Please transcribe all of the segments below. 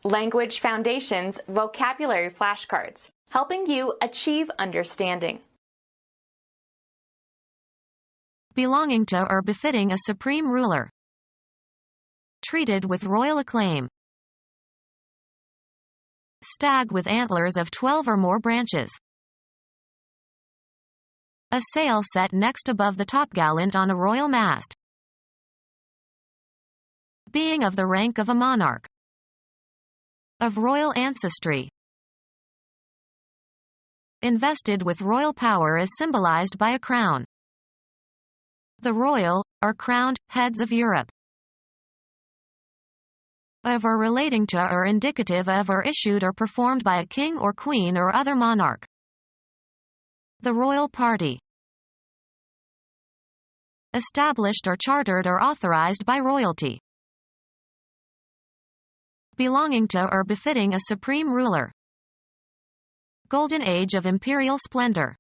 Language Foundations Vocabulary Flashcards, helping you achieve understanding. Belonging to or befitting a supreme ruler. Treated with royal acclaim. Stag with antlers of 12 or more branches. A sail set next above the topgallant on a royal mast. Being of the rank of a monarch. Of royal ancestry. Invested with royal power is symbolized by a crown. The royal, or crowned, heads of Europe. Of or relating to or indicative of or issued or performed by a king or queen or other monarch. The royal party. Established or chartered or authorized by royalty. Belonging to or befitting a supreme ruler. Golden age of imperial splendor.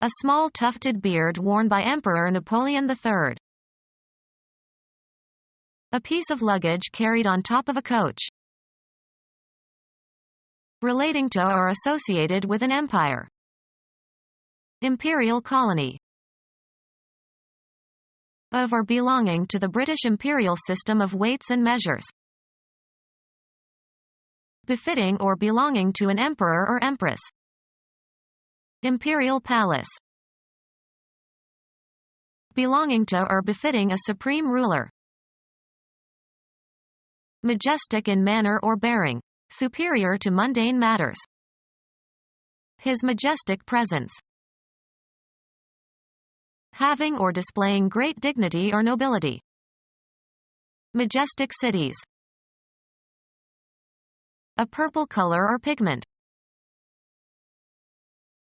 A small tufted beard worn by Emperor Napoleon III. A piece of luggage carried on top of a coach. Relating to or associated with an empire. Imperial colony. Of or belonging to the British imperial system of weights and measures. Befitting or belonging to an emperor or empress. Imperial palace. Belonging to or befitting a supreme ruler. Majestic in manner or bearing. Superior to mundane matters. His majestic presence. Having or displaying great dignity or nobility. Majestic cities. A purple color or pigment.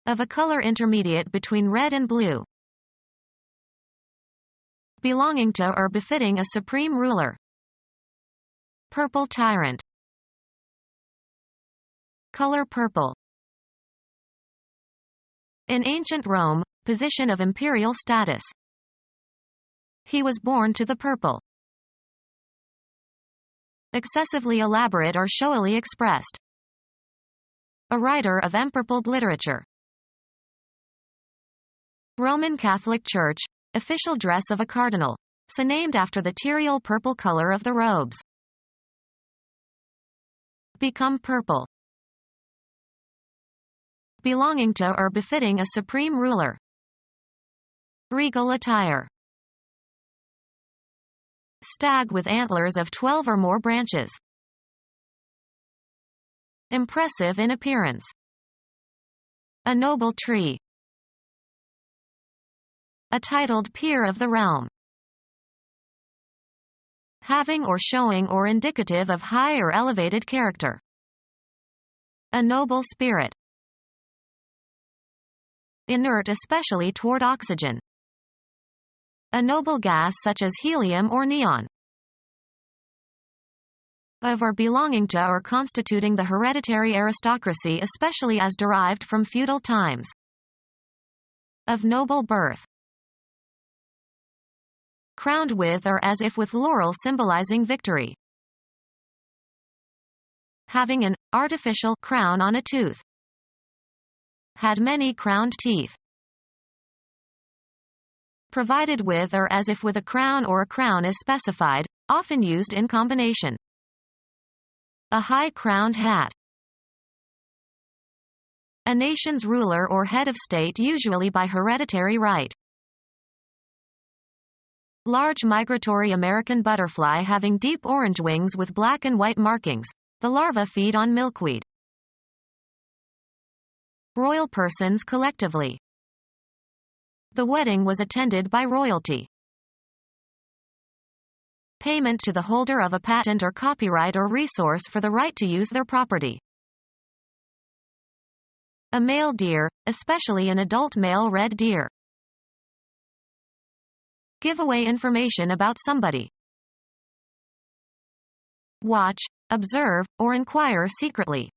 Of a color intermediate between red and blue. Belonging to or befitting a supreme ruler. Purple tyrant. Color purple. In ancient Rome, position of imperial status. He was born to the purple. Excessively elaborate or showily expressed. A writer of empurpled literature. Roman Catholic Church, official dress of a cardinal, so named after the tyrial purple color of the robes. Become purple. Belonging to or befitting a supreme ruler. Regal attire. Stag with antlers of 12 or more branches. Impressive in appearance. A noble tree. A titled peer of the realm. Having or showing or indicative of high or elevated character. A noble spirit. Inert especially toward oxygen. A noble gas such as helium or neon. Of or belonging to or constituting the hereditary aristocracy especially as derived from feudal times. Of noble birth. Crowned with or as if with laurel symbolizing victory. Having an artificial crown on a tooth. Had many crowned teeth. Provided with or as if with a crown or a crown is specified, often used in combination. A high crowned hat. A nation's ruler or head of state usually by hereditary right. Large migratory American butterfly having deep orange wings with black and white markings. The larvae feed on milkweed. Royal persons collectively. The wedding was attended by royalty. Payment to the holder of a patent or copyright or resource for the right to use their property. A male deer, especially an adult male red deer. Give away information about somebody. Watch, observe, or inquire secretly.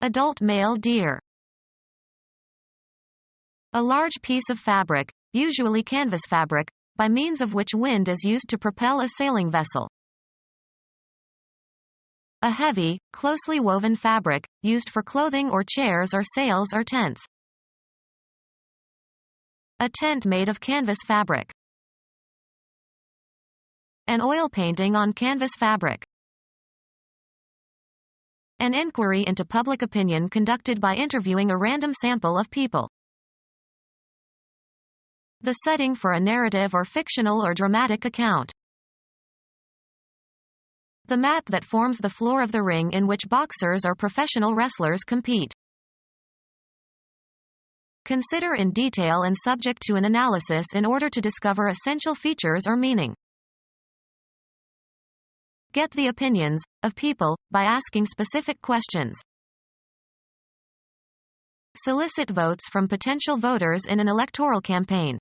Adult male deer. A large piece of fabric, usually canvas fabric, by means of which wind is used to propel a sailing vessel. A heavy, closely woven fabric, used for clothing or chairs or sails or tents. A tent made of canvas fabric. An oil painting on canvas fabric. An inquiry into public opinion conducted by interviewing a random sample of people. The setting for a narrative or fictional or dramatic account. The map that forms the floor of the ring in which boxers or professional wrestlers compete. Consider in detail and subject to an analysis in order to discover essential features or meaning. Get the opinions of people by asking specific questions. Solicit votes from potential voters in an electoral campaign.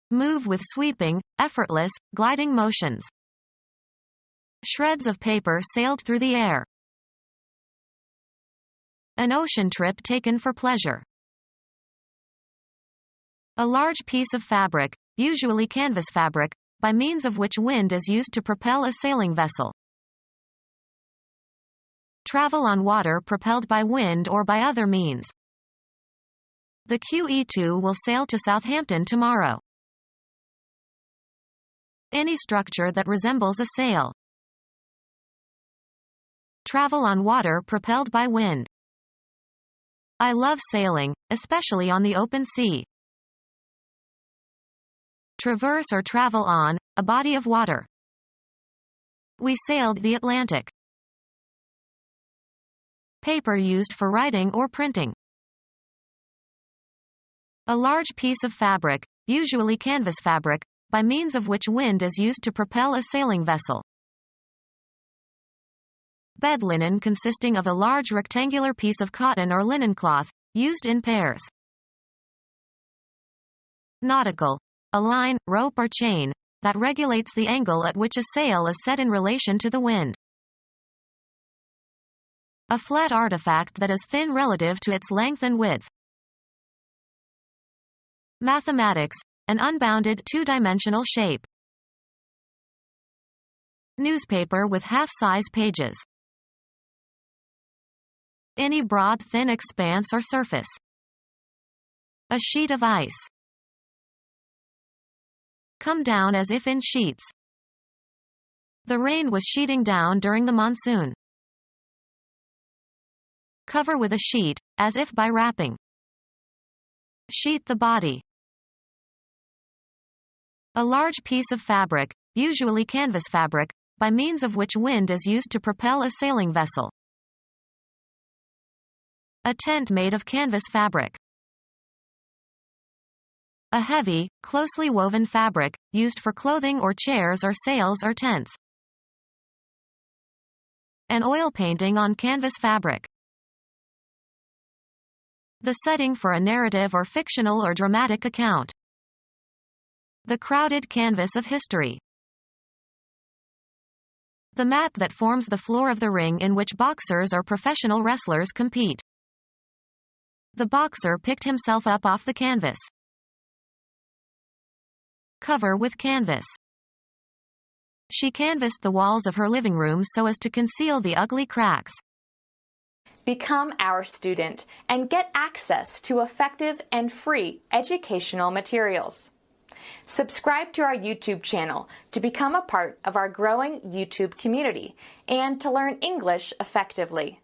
Move with sweeping, effortless, gliding motions. Shreds of paper sailed through the air. An ocean trip taken for pleasure. A large piece of fabric, usually canvas fabric, by means of which wind is used to propel a sailing vessel. Travel on water propelled by wind or by other means. The QE2 will sail to Southampton tomorrow. Any structure that resembles a sail. Travel on water propelled by wind. I love sailing, especially on the open sea. Traverse or travel on a body of water. We sailed the Atlantic. Paper used for writing or printing. A large piece of fabric, usually canvas fabric, by means of which wind is used to propel a sailing vessel. Bed linen consisting of a large rectangular piece of cotton or linen cloth, used in pairs. Nautical. A line, rope or chain, that regulates the angle at which a sail is set in relation to the wind. A flat artifact that is thin relative to its length and width. Mathematics. An unbounded two-dimensional shape. Newspaper with half-size pages. Any broad thin expanse or surface. A sheet of ice. Come down as if in sheets. The rain was sheeting down during the monsoon. Cover with a sheet, as if by wrapping. Sheet the body. A large piece of fabric, usually canvas fabric, by means of which wind is used to propel a sailing vessel. A tent made of canvas fabric. A heavy, closely woven fabric, used for clothing or chairs or sails or tents. An oil painting on canvas fabric. The setting for a narrative or fictional or dramatic account. The crowded canvas of history. The map that forms the floor of the ring in which boxers or professional wrestlers compete. The boxer picked himself up off the canvas. Cover with canvas. She canvassed the walls of her living room so as to conceal the ugly cracks. Become our student and get access to effective and free educational materials. Subscribe to our YouTube channel to become a part of our growing YouTube community and to learn English effectively.